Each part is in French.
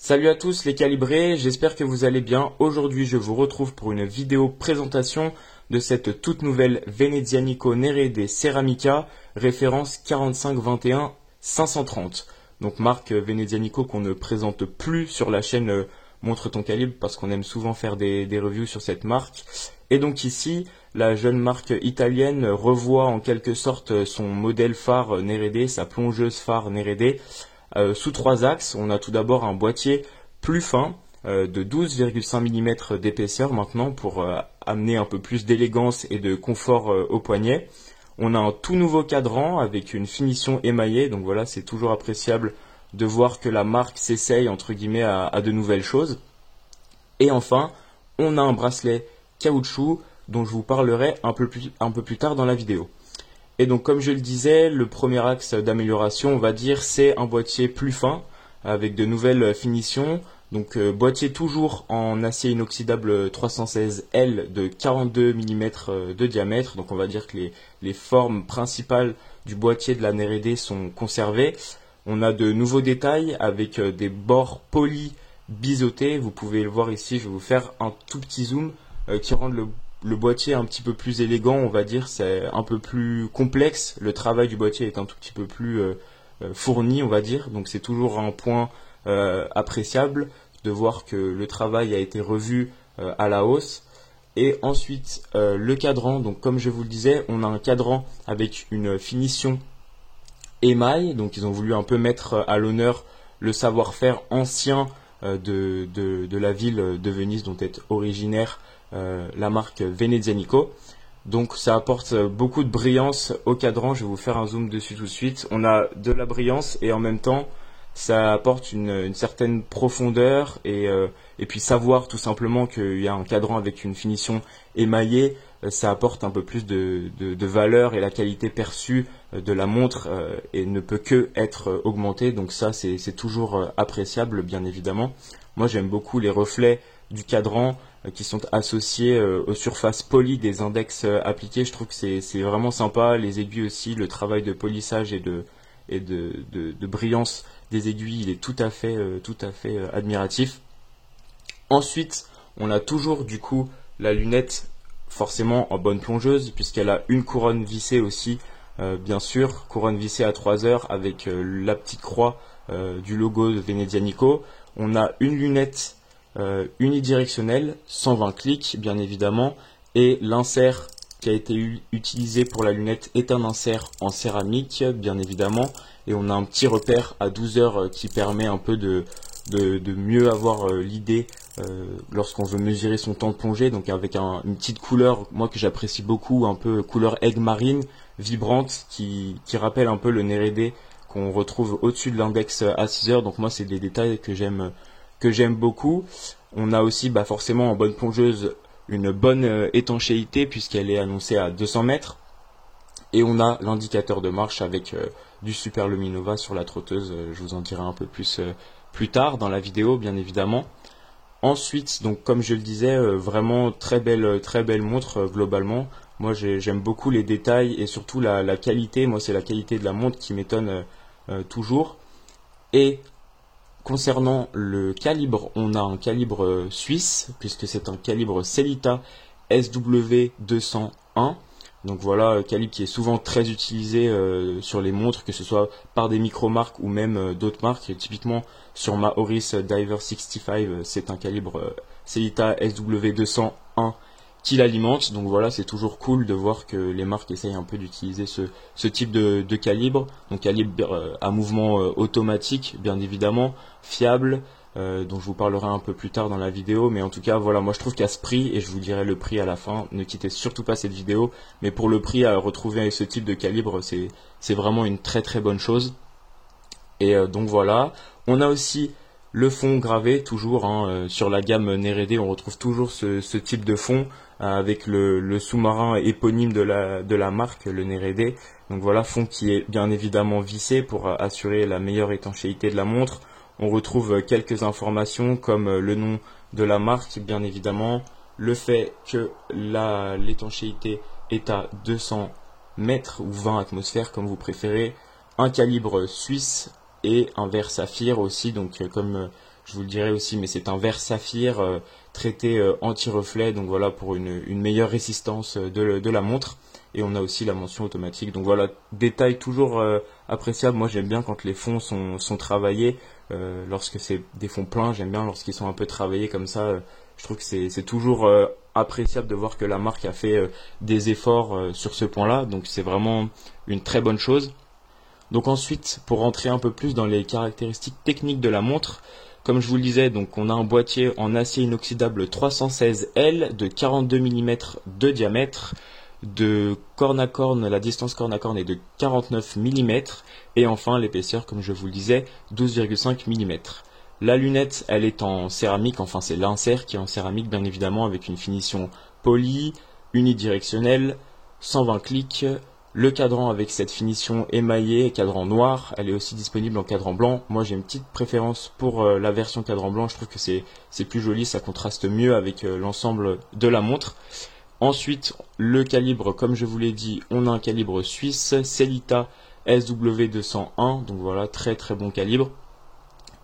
Salut à tous les calibrés, j'espère que vous allez bien. Aujourd'hui je vous retrouve pour une vidéo présentation de cette toute nouvelle Venezianico Nerede Ceramica, référence 4521 530. Donc marque Venezianico qu'on ne présente plus sur la chaîne Montre ton calibre parce qu'on aime souvent faire des reviews sur cette marque. Et donc ici, la jeune marque italienne revoit en quelque sorte son modèle phare Nerede, sa plongeuse phare Nerede. Sous trois axes, on a tout d'abord un boîtier plus fin de 12,5 mm d'épaisseur maintenant pour amener un peu plus d'élégance et de confort au poignet. On a un tout nouveau cadran avec une finition émaillée, donc voilà, c'est toujours appréciable de voir que la marque s'essaye entre guillemets à de nouvelles choses. Et enfin, on a un bracelet caoutchouc dont je vous parlerai un peu plus tard dans la vidéo. Et donc comme je le disais, le premier axe d'amélioration, on va dire, c'est un boîtier plus fin avec de nouvelles finitions. Donc boîtier toujours en acier inoxydable 316L de 42 mm de diamètre. Donc on va dire que les formes principales du boîtier de la Nerede sont conservées. On a de nouveaux détails avec des bords polis biseautés. Vous pouvez le voir ici, je vais vous faire un tout petit zoom qui rend le boîtier un petit peu plus élégant, on va dire, c'est un peu plus complexe. Le travail du boîtier est un tout petit peu plus fourni, on va dire. Donc c'est toujours un point appréciable de voir que le travail a été revu à la hausse. Et ensuite, le cadran. Donc comme je vous le disais, on a un cadran avec une finition émail. Donc ils ont voulu un peu mettre à l'honneur le savoir-faire ancien de la ville de Venise dont est originaire la marque Venezianico. Donc ça apporte beaucoup de brillance au cadran. Je vais vous faire un zoom dessus tout de suite. On a de la brillance et en même temps ça apporte une certaine profondeur et puis savoir tout simplement qu'il y a un cadran avec une finition émaillée, ça apporte un peu plus de valeur et la qualité perçue de la montre et ne peut que être augmentée. Donc ça c'est toujours appréciable bien évidemment. Moi j'aime beaucoup les reflets du cadran qui sont associés aux surfaces polies des index appliqués. Je trouve que c'est vraiment sympa. Les aiguilles aussi, le travail de polissage et de brillance des aiguilles, il est tout à fait admiratif. Ensuite, on a toujours du coup la lunette forcément en bonne plongeuse puisqu'elle a une couronne vissée aussi, bien sûr, couronne vissée à 3 heures avec la petite croix du logo de Venezianico. On a une lunette unidirectionnelle, 120 clics bien évidemment, et l'insert qui a été utilisé pour la lunette est un insert en céramique bien évidemment, et on a un petit repère à 12 heures qui permet un peu de mieux avoir l'idée lorsqu'on veut mesurer son temps de plongée, donc avec une petite couleur, moi que j'apprécie beaucoup, un peu couleur aigle marine, vibrante, qui rappelle un peu le Nerede qu'on retrouve au-dessus de l'index à 6 heures, donc moi c'est des détails que j'aime beaucoup. On a aussi forcément en bonne plongeuse une bonne étanchéité puisqu'elle est annoncée à 200 mètres. Et on a l'indicateur de marche avec du Super Luminova sur la trotteuse. Je vous en dirai un peu plus tard dans la vidéo bien évidemment. Ensuite, donc comme je le disais, vraiment très belle montre globalement. Moi j'aime beaucoup les détails et surtout la qualité. Moi c'est la qualité de la montre qui m'étonne toujours. Et concernant le calibre, on a un calibre suisse, puisque c'est un calibre Sellita SW201. Donc voilà, calibre qui est souvent très utilisé sur les montres, que ce soit par des micro-marques ou même d'autres marques. Et typiquement sur ma Oris Diver 65, c'est un calibre Sellita SW201 qui l'alimente. Donc voilà, c'est toujours cool de voir que les marques essayent un peu d'utiliser ce type de calibre. Donc calibre à mouvement automatique, bien évidemment, fiable, dont je vous parlerai un peu plus tard dans la vidéo. Mais en tout cas, voilà, moi je trouve qu'à ce prix, et je vous dirai le prix à la fin, ne quittez surtout pas cette vidéo, mais pour le prix à retrouver ce type de calibre, c'est vraiment une très bonne chose. Et donc voilà, on a aussi le fond gravé, toujours sur la gamme Nerede, on retrouve toujours ce type de fond avec le sous-marin éponyme de la marque, le Nerede. Donc voilà, fond qui est bien évidemment vissé pour assurer la meilleure étanchéité de la montre. On retrouve quelques informations comme le nom de la marque, bien évidemment, le fait que l'étanchéité est à 200 mètres ou 20 atmosphères comme vous préférez, un calibre suisse et un verre saphir aussi, donc comme je vous le dirai aussi, mais c'est un verre saphir traité anti-reflet, donc voilà, pour une meilleure résistance de la montre. Et on a aussi la mention automatique. Donc voilà, détail toujours appréciable. Moi j'aime bien quand les fonds sont travaillés. Lorsque c'est des fonds pleins, j'aime bien lorsqu'ils sont un peu travaillés comme ça. Je trouve que c'est toujours appréciable de voir que la marque a fait des efforts sur ce point-là. Donc c'est vraiment une très bonne chose. Donc ensuite, pour rentrer un peu plus dans les caractéristiques techniques de la montre, comme je vous le disais, donc on a un boîtier en acier inoxydable 316L de 42 mm de diamètre. De corne à corne, la distance corne à corne est de 49 mm et enfin l'épaisseur, comme je vous le disais, 12,5 mm. La lunette, elle est en céramique, enfin c'est l'insert qui est en céramique bien évidemment, avec une finition polie, unidirectionnelle, 120 clics. Le cadran avec cette finition émaillée, cadran noir, elle est aussi disponible en cadran blanc. Moi j'ai une petite préférence pour la version cadran blanc, je trouve que c'est plus joli, ça contraste mieux avec l'ensemble de la montre. Ensuite, le calibre, comme je vous l'ai dit, on a un calibre suisse, Sellita SW201, donc voilà, très très bon calibre.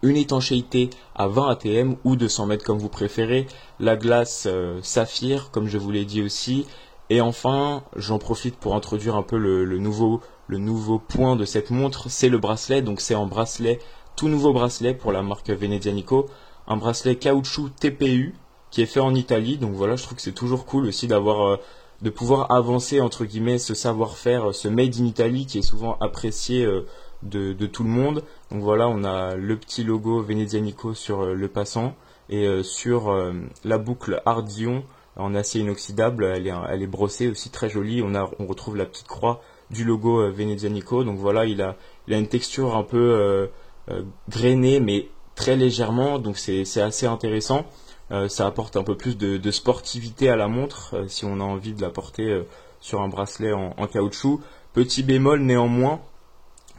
Une étanchéité à 20 ATM ou 200 mètres comme vous préférez. La glace saphir, comme je vous l'ai dit aussi. Et enfin, j'en profite pour introduire un peu le nouveau point de cette montre, c'est le bracelet. Donc c'est un bracelet, tout nouveau bracelet pour la marque Venezianico, un bracelet caoutchouc TPU qui est fait en Italie. Donc voilà, je trouve que c'est toujours cool aussi de pouvoir avancer entre guillemets ce savoir-faire, ce made in Italy qui est souvent apprécié de tout le monde. Donc voilà, on a le petit logo Venezianico sur le passant et sur la boucle Ardillon en acier inoxydable, elle est brossée aussi, très jolie. On retrouve la petite croix du logo Venezianico. Donc voilà, il a une texture un peu grainée mais très légèrement, donc c'est assez intéressant. Ça apporte un peu plus de sportivité à la montre si on a envie de la porter sur un bracelet en caoutchouc. Petit bémol néanmoins,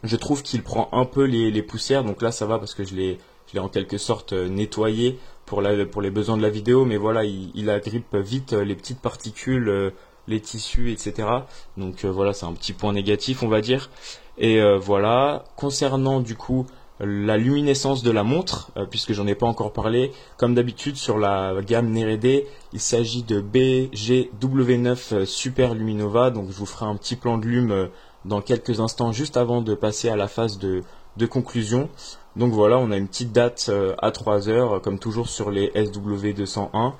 je trouve qu'il prend un peu les poussières, donc là ça va parce que je l'ai en quelque sorte nettoyé pour les besoins de la vidéo, mais voilà, il agrippe vite les petites particules, les tissus, etc. Donc voilà, c'est un petit point négatif on va dire. Et voilà, concernant du coup la luminescence de la montre, puisque j'en ai pas encore parlé, comme d'habitude sur la gamme Nerede, il s'agit de BGW9 Super Luminova, donc je vous ferai un petit plan de lume dans quelques instants, juste avant de passer à la phase de conclusion. Donc voilà, on a une petite date à 3 heures, comme toujours sur les SW201.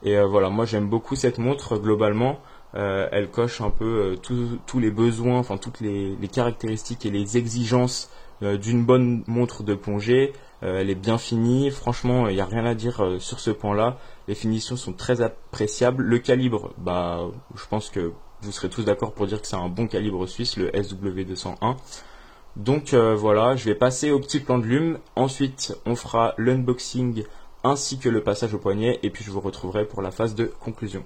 Et voilà, moi j'aime beaucoup cette montre globalement. Elle coche un peu tous les besoins, enfin toutes les caractéristiques et les exigences d'une bonne montre de plongée. Elle est bien finie, franchement il n'y a rien à dire sur ce point là. Les finitions sont très appréciables. Le calibre, je pense que vous serez tous d'accord pour dire que c'est un bon calibre suisse, le SW201. Donc voilà, je vais passer au petit plan de lume. Ensuite on fera l'unboxing ainsi que le passage au poignet, et puis je vous retrouverai pour la phase de conclusion.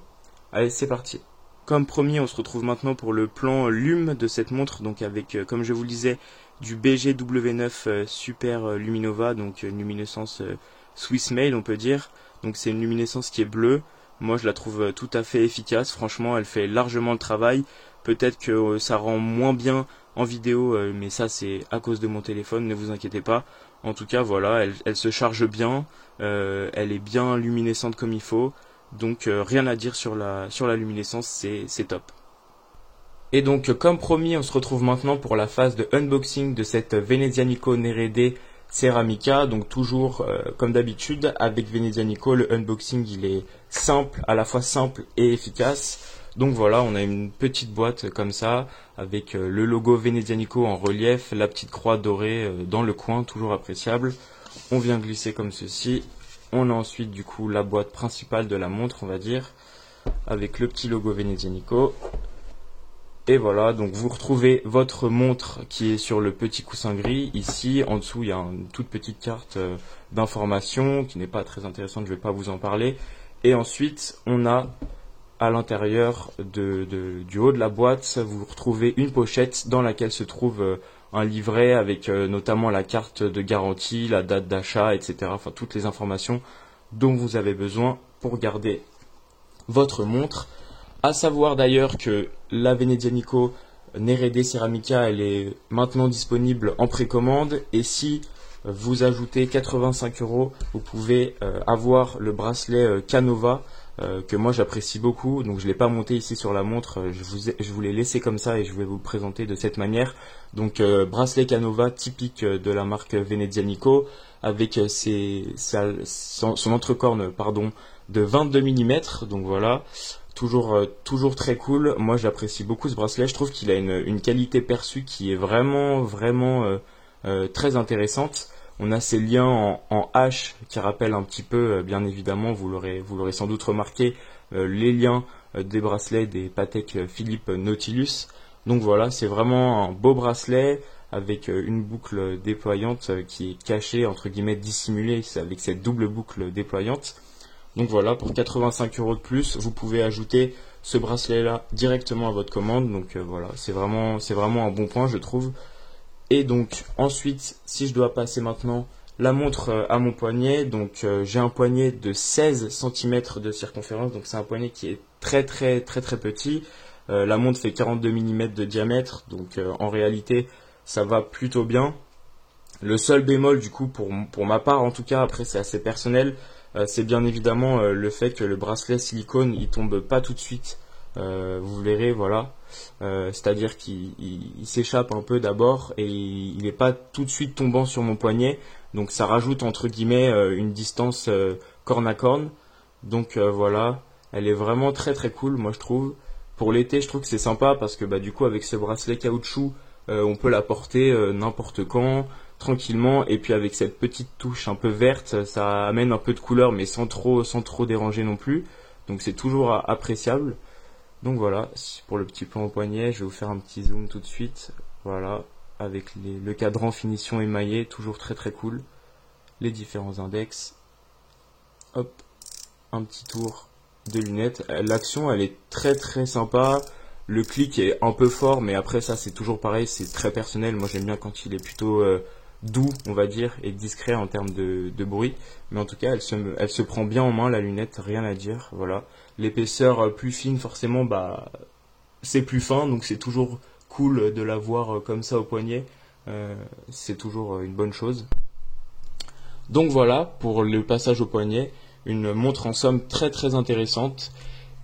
Allez, c'est parti. Comme promis, on se retrouve maintenant pour le plan lume de cette montre, donc avec, comme je vous le disais, du BGW9 Super Luminova, donc une luminescence Swiss Made on peut dire. Donc c'est une luminescence qui est bleue. Moi je la trouve tout à fait efficace, franchement elle fait largement le travail. Peut-être que ça rend moins bien en vidéo, mais ça c'est à cause de mon téléphone, ne vous inquiétez pas. En tout cas voilà, elle se charge bien, elle est bien luminescente comme il faut. Donc rien à dire sur la luminescence, c'est top. Et donc comme promis, on se retrouve maintenant pour la phase de unboxing de cette Venezianico Nerede Ceramica. Donc toujours comme d'habitude avec Venezianico, le unboxing il est simple, à la fois simple et efficace. Donc voilà, on a une petite boîte comme ça avec le logo Venezianico en relief, la petite croix dorée dans le coin, toujours appréciable. On vient glisser comme ceci. On a ensuite du coup la boîte principale de la montre, on va dire, avec le petit logo Venezianico. Et voilà, donc vous retrouvez votre montre qui est sur le petit coussin gris. Ici, en dessous, il y a une toute petite carte d'information qui n'est pas très intéressante, je ne vais pas vous en parler. Et ensuite, on a à l'intérieur du haut de la boîte, vous retrouvez une pochette dans laquelle se trouve un livret avec notamment la carte de garantie, la date d'achat, etc. Enfin, toutes les informations dont vous avez besoin pour garder votre montre. À savoir d'ailleurs que la Venezianico Nerede Ceramica, elle est maintenant disponible en précommande. Et si vous ajoutez 85 €, vous pouvez avoir le bracelet Canova que moi j'apprécie beaucoup. Donc je ne l'ai pas monté ici sur la montre, je vous l'ai laissé comme ça et je vais vous le présenter de cette manière. Donc bracelet Canova typique de la marque Venezianico avec son entrecorne de 22 mm. Donc voilà, toujours très cool. Moi j'apprécie beaucoup ce bracelet, je trouve qu'il a une qualité perçue qui est vraiment très intéressante. On a ces liens en H qui rappellent un petit peu, bien évidemment, vous l'aurez sans doute remarqué, les liens des bracelets des Patek Philippe Nautilus. Donc voilà, c'est vraiment un beau bracelet avec une boucle déployante qui est cachée, entre guillemets dissimulée, avec cette double boucle déployante. Donc voilà, pour 85 € de plus, vous pouvez ajouter ce bracelet-là directement à votre commande. Donc voilà, c'est vraiment un bon point, je trouve. Et donc ensuite, si je dois passer maintenant la montre à mon poignet, donc j'ai un poignet de 16 cm de circonférence, donc c'est un poignet qui est très petit. La montre fait 42 mm de diamètre, donc en réalité ça va plutôt bien. Le seul bémol du coup pour ma part en tout cas, après c'est assez personnel, c'est bien évidemment le fait que le bracelet silicone il tombe pas tout de suite. Vous verrez, voilà, c'est-à-dire qu'il s'échappe un peu d'abord et il n'est pas tout de suite tombant sur mon poignet, donc ça rajoute entre guillemets une distance corne à corne. Donc voilà, elle est vraiment très cool, moi je trouve. Pour l'été, je trouve que c'est sympa parce que du coup avec ce bracelet caoutchouc, on peut la porter n'importe quand, tranquillement, et puis avec cette petite touche un peu verte, ça amène un peu de couleur mais sans trop déranger non plus. Donc c'est toujours appréciable. Donc voilà, pour le petit plan au poignet, je vais vous faire un petit zoom tout de suite. Voilà, avec le cadran finition émaillé, toujours très cool. Les différents index. Hop, un petit tour de lunettes. L'action, elle est très sympa. Le clic est un peu fort, mais après ça, c'est toujours pareil, c'est très personnel. Moi, j'aime bien quand il est plutôt doux, on va dire, et discret en termes de bruit. Mais en tout cas, elle se prend bien en main, la lunette, rien à dire. Voilà. L'épaisseur plus fine, forcément, c'est plus fin, donc c'est toujours cool de la voir comme ça au poignet. C'est toujours une bonne chose. Donc voilà, pour le passage au poignet, une montre en somme très intéressante.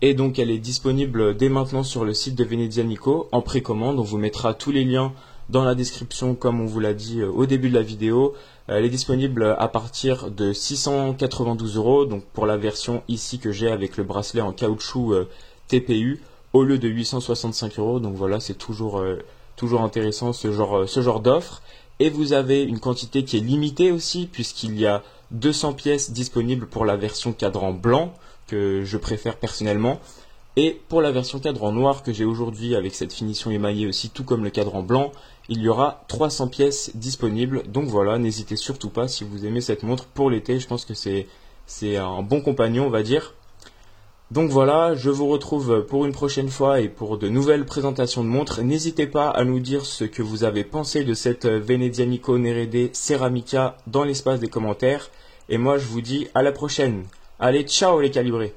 Et donc elle est disponible dès maintenant sur le site de Venezianico en précommande. On vous mettra tous les liens dans la description comme on vous l'a dit au début de la vidéo. Elle est disponible à partir de 692 €, donc pour la version ici que j'ai avec le bracelet en caoutchouc TPU au lieu de 865 €. Donc voilà, c'est toujours intéressant ce genre d'offre. Et vous avez une quantité qui est limitée aussi puisqu'il y a 200 pièces disponibles pour la version cadran blanc que je préfère personnellement. Et pour la version cadran noir que j'ai aujourd'hui avec cette finition émaillée aussi, tout comme le cadran blanc, il y aura 300 pièces disponibles. Donc voilà, n'hésitez surtout pas si vous aimez cette montre pour l'été. Je pense que c'est un bon compagnon, on va dire. Donc voilà, je vous retrouve pour une prochaine fois et pour de nouvelles présentations de montres. N'hésitez pas à nous dire ce que vous avez pensé de cette Venezianico Nerede Ceramica dans l'espace des commentaires. Et moi, je vous dis à la prochaine. Allez, ciao les calibrés!